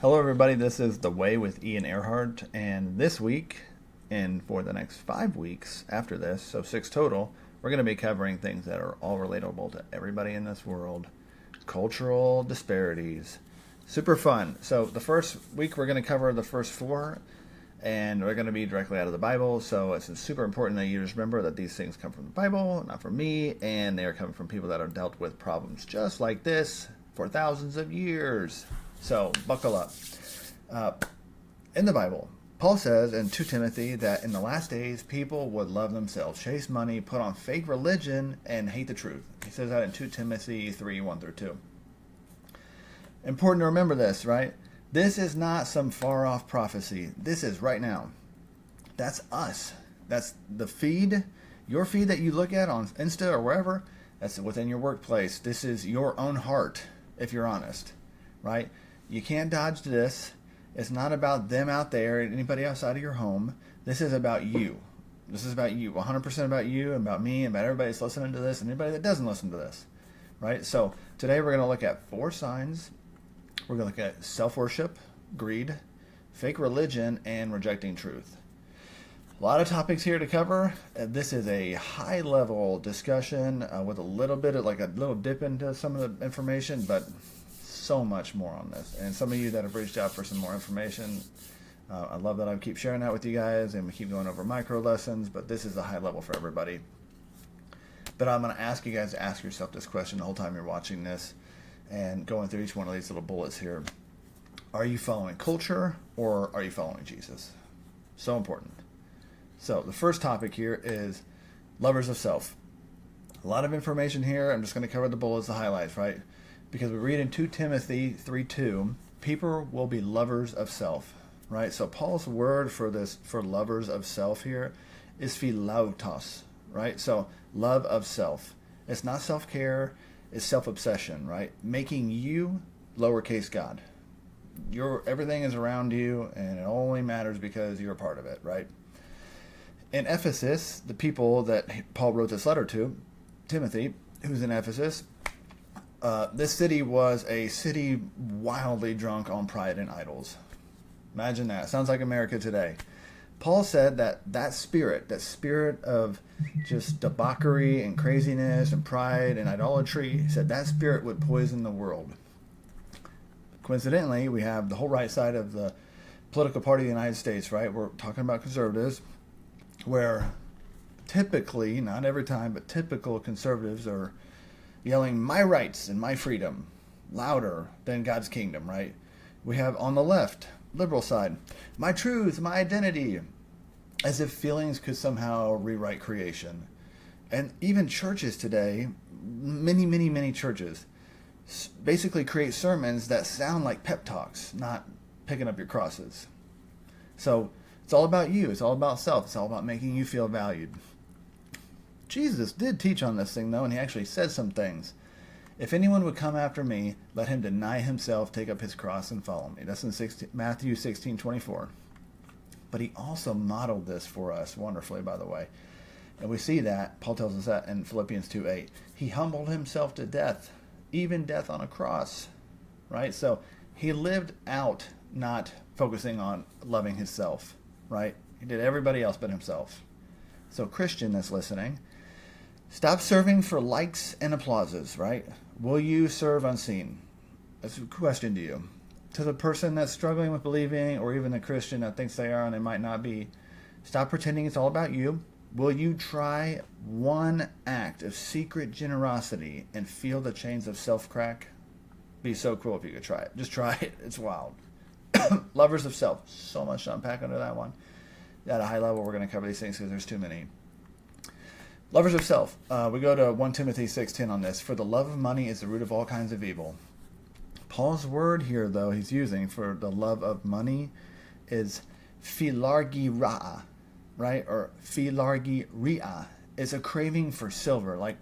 Hello, everybody. This is The Way with Ian Earhart. And this week, and for the next 5 weeks after this, so 6 total, we're going to be covering things that are all relatable to everybody in this world. Cultural disparities. Super fun. So the first week, we're going to cover the first 4, and we're going to be directly out of the Bible. So it's super important that you just remember that these things come from the Bible, not from me, and they are coming from people that have dealt with problems just like this for thousands of years. So buckle up. In the Bible, Paul says in 2 Timothy that in the last days, people would love themselves, chase money, put on fake religion, and hate the truth. He says that in 2 Timothy 3, 1 through 2. Important to remember this, right? This is not some far-off prophecy. This is right now. That's us. That's the feed, your feed that you look at on Insta or wherever. That's within your workplace. This is your own heart, if you're honest, right? You can't dodge this. It's not about them out there and anybody outside of your home. This is about you. This is about you, 100% about you, and about me, and about everybody that's listening to this, and anybody that doesn't listen to this, right? So today we're going to look at 4 signs. We're going to look at self-worship, greed, fake religion, and rejecting truth. A lot of topics here to cover. This is a high-level discussion with a little bit of like a little dip into some of the information, but so much more on this. And some of you that have reached out for some more information, I love that I keep sharing that with you guys, and we keep going over micro lessons, but this is a high level for everybody. But I'm going to ask you guys to ask yourself this question the whole time you're watching this and going through each one of these little bullets here. Are you following culture or are you following Jesus? So important. So the first topic here is lovers of self. A lot of information here. I'm just going to cover the bullets, the highlights, right? Because we read in 2 Timothy 3:2, people will be lovers of self, right? So Paul's word for this, for lovers of self here, is philautos, right? So love of self. It's not self-care, it's self-obsession, right? Making you lowercase God. Everything is around you, and it only matters because you're a part of it, right? In Ephesus, the people that Paul wrote this letter to, Timothy, who's in Ephesus, this city was a city wildly drunk on pride and idols. Imagine that. Sounds like America today. Paul said that spirit of just debauchery and craziness and pride and idolatry, he said that spirit would poison the world. Coincidentally, we have the whole right side of the political party of the United States, right? We're talking about conservatives, where typically, not every time, but typical conservatives are yelling my rights and my freedom louder than God's kingdom, right? We have on the left, liberal side, my truth, my identity, as if feelings could somehow rewrite creation. And even churches today, many churches, basically create sermons that sound like pep talks, not picking up your crosses. So it's all about you. It's all about self. It's all about making you feel valued. Jesus did teach on this thing, though, and he actually said some things. If anyone would come after me, let him deny himself, take up his cross, and follow me. That's in Matthew 16:24. But he also modeled this for us wonderfully, by the way. And we see that, Paul tells us that in Philippians 2:8. He humbled himself to death, even death on a cross, right? So he lived out not focusing on loving himself, right? He did everybody else but himself. So Christian that's listening, stop serving for likes and applauses, right? Will you serve unseen? That's a question to you. To the person that's struggling with believing, or even the Christian that thinks they are and they might not be, stop pretending it's all about you. Will you try one act of secret generosity and feel the chains of self crack? Be so cool if you could try it. Just try it. It's wild. Lovers of self. So much to unpack under that one. At a high level, we're going to cover these things because there's too many. Lovers of self. We go to 1 Timothy 6:10 on this. For the love of money is the root of all kinds of evil. Paul's word here, though, he's using for the love of money is philargyria, right? Or philargyria. It's a craving for silver, like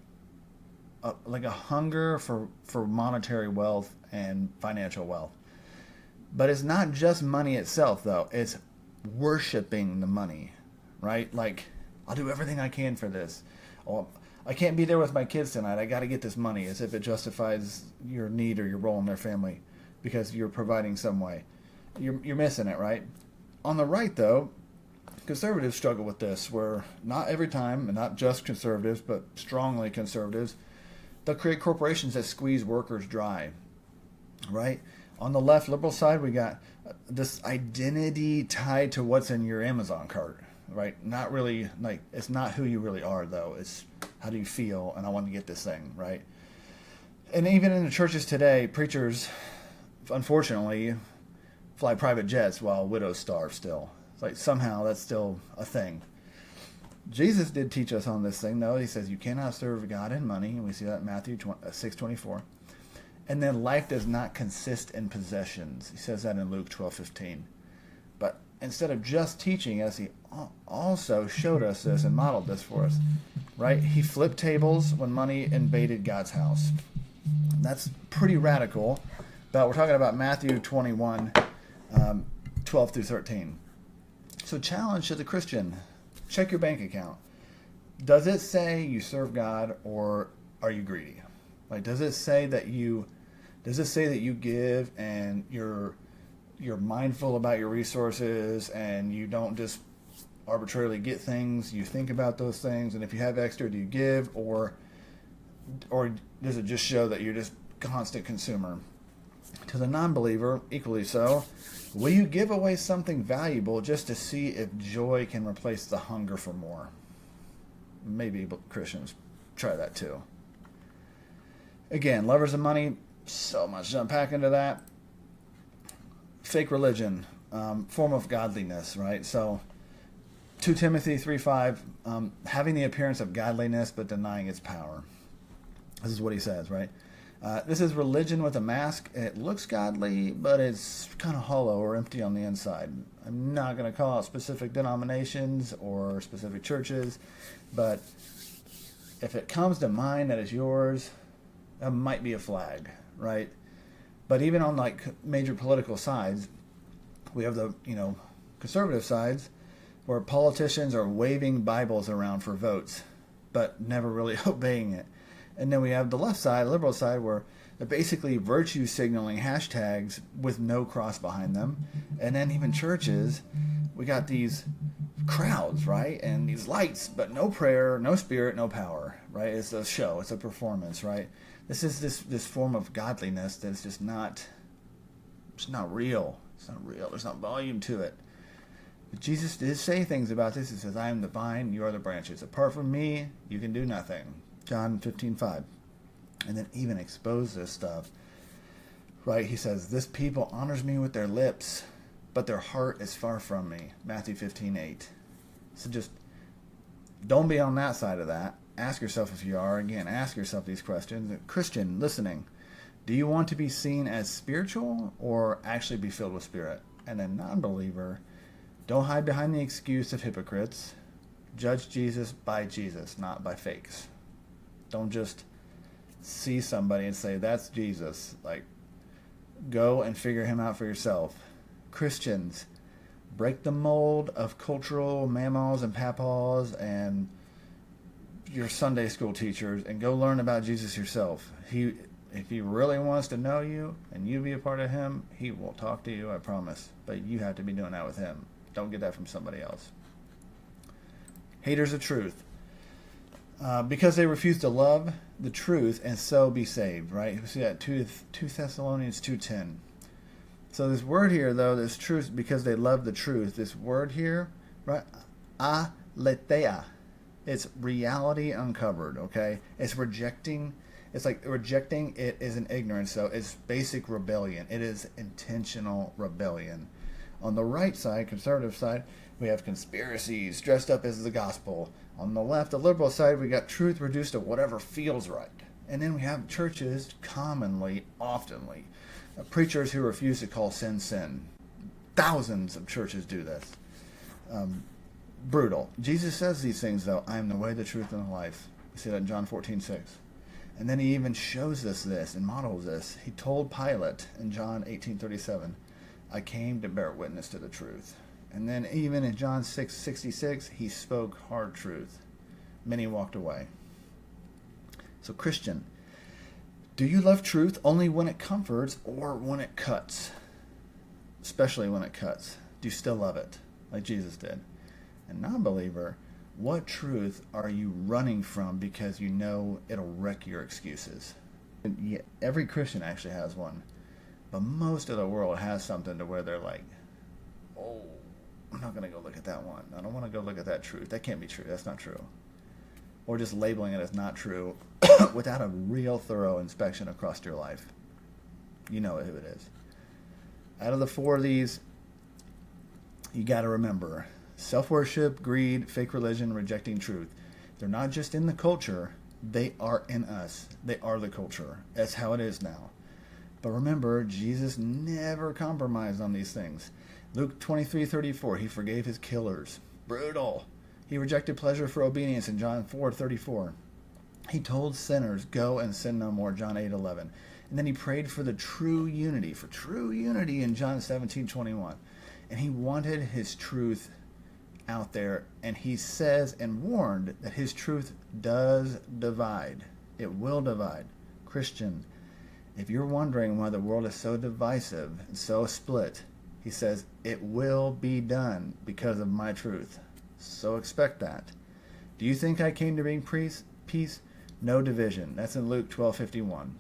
a hunger for monetary wealth and financial wealth. But it's not just money itself, though. It's worshiping the money, right? Like, I'll do everything I can for this. Oh, I can't be there with my kids tonight. I got to get this money, as if it justifies your need or your role in their family because you're providing some way. you're missing it, right? On the right, though, conservatives struggle with this, where not every time, and not just conservatives, but strongly conservatives, they'll create corporations that squeeze workers dry, right? On the left, liberal side, we got this identity tied to what's in your Amazon cart, right? Not really, like, it's not who you really are, though. It's how do you feel, and I want to get this thing, right? And even in the churches today, preachers, unfortunately, fly private jets while widows starve still. It's like somehow that's still a thing. Jesus did teach us on this thing, though. He says you cannot serve God and money, and we see that in Matthew 6:24. And then life does not consist in possessions. He says that in Luke 12:15. But instead of just teaching us, he also showed us this and modeled this for us, right? He flipped tables when money invaded God's house. That's pretty radical, but we're talking about Matthew 21, 12 through 13. So challenge to the Christian, check your bank account. Does it say you serve God, or are you greedy? Like, does it say that you give and you're mindful about your resources and you don't just arbitrarily get things, you think about those things, and if you have extra, do you give, or does it just show that you're just constant consumer? To the non-believer, equally so, will you give away something valuable just to see if joy can replace the hunger for more? Maybe Christians try that too. Again, lovers of money, so much to unpack into that. Fake religion, form of godliness, right? So 2 Timothy 3:5, having the appearance of godliness but denying its power. This is what he says, right? This is religion with a mask. It looks godly, but it's kind of hollow or empty on the inside. I'm not going to call out specific denominations or specific churches, but if it comes to mind that it's yours, that might be a flag, right? But even on like major political sides, we have the conservative sides where politicians are waving Bibles around for votes, but never really obeying it. And then we have the left side, liberal side, where they're basically virtue signaling hashtags with no cross behind them. And then even churches, we got these crowds, right? And these lights, but no prayer, no spirit, no power, right? It's a show, it's a performance, right? This is this form of godliness that's just not, it's not real. It's not real. There's not volume to it. But Jesus did say things about this. He says, I am the vine, you are the branches. Apart from me, you can do nothing. John 15:5. And then even expose this stuff, right? He says, this people honors me with their lips, but their heart is far from me. Matthew 15:8. So just don't be on that side of that. Ask yourself if you are. Again, ask yourself these questions. Christian, listening, do you want to be seen as spiritual or actually be filled with spirit? And then non-believer, don't hide behind the excuse of hypocrites. Judge Jesus by Jesus, not by fakes. Don't just see somebody and say, that's Jesus. Like, go and figure him out for yourself. Christians, break the mold of cultural mammals and papaws and your Sunday school teachers and go learn about Jesus yourself. If he really wants to know you and you be a part of him, he will talk to you, I promise. But you have to be doing that with him. Don't get that from somebody else. Haters of truth. Because they refuse to love the truth and so be saved, right? We see that 2 Thessalonians 2:10. So this word here, though, this truth, because they love the truth, this word here, right? Aletheia. It's reality uncovered, okay? It's rejecting. It's like rejecting it is an ignorance, so it's basic rebellion. It is intentional rebellion. On the right side, conservative side, we have conspiracies dressed up as the gospel. On the left, the liberal side, we got truth reduced to whatever feels right. And then we have churches oftenly, preachers who refuse to call sin sin. Thousands of churches do this. Brutal. Jesus says these things, though. I am the way, the truth, and the life. We see that in John 14:6. And then he even shows us this and models this. He told Pilate in John 18:37, I came to bear witness to the truth. And then even in John 6:66, he spoke hard truth. Many walked away. So Christian, do you love truth only when it comforts or when it cuts? especially when it cuts? Do you still love it, like Jesus did? And non-believer, what truth are you running from because you know it'll wreck your excuses? And yeah, every Christian actually has one, but most of the world has something to where they're like, oh, I'm not going to go look at that one. I don't want to go look at that truth. That can't be true. That's not true. Or just labeling it as not true without a real thorough inspection across your life. You know who it is. Out of the four of these, you got to remember: self-worship, greed, fake religion, rejecting truth. They're not just in the culture, they are in us. They are the culture. That's how it is now. But remember, Jesus never compromised on these things. Luke 23:34, he forgave his killers. Brutal. He rejected pleasure for obedience in John 4:34. He told sinners, go and sin no more, John 8:11. And then he prayed for the true unity in John 17:21. And he wanted his truth out there, and he says and warned that his truth does divide. It will divide. Christian, if you're wondering why the world is so divisive and so split, he says it will be done because of my truth. So expect that. Do you think I came to bring peace? No division. That's in Luke 12:51.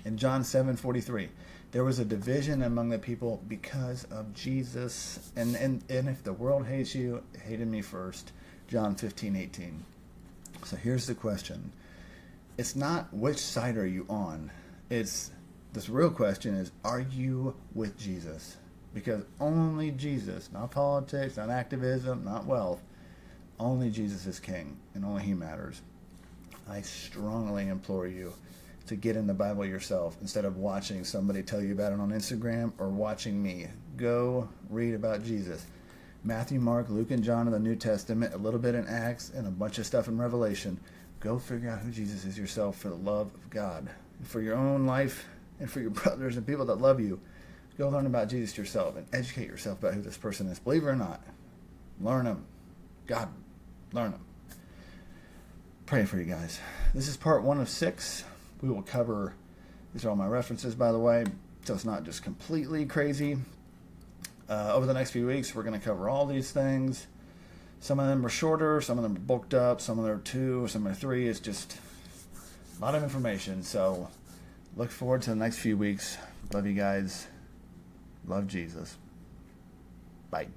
In John 7:43, there was a division among the people because of Jesus. And if the world hates you, it hated me first. John 15:18. So here's the question. It's not which side are you on. This real question is, are you with Jesus? Because only Jesus, not politics, not activism, not wealth, only Jesus is king, and only he matters. I strongly implore you to get in the Bible yourself instead of watching somebody tell you about it on Instagram or watching me. Go read about Jesus. Matthew, Mark, Luke, and John in the New Testament, a little bit in Acts, and a bunch of stuff in Revelation. Go figure out who Jesus is yourself for the love of God. For your own life and for your brothers and people that love you. Go learn about Jesus yourself and educate yourself about who this person is. Believe it or not, learn him. God, learn him. Pray for you guys. This is part 1 of 6. We will cover, these are all my references, by the way, so it's not just completely crazy. Over the next few weeks, we're going to cover all these things. Some of them are shorter, some of them are bulked up, some of them are 2, some are 3. It's just a lot of information. So look forward to the next few weeks. Love you guys. Love Jesus. Bye.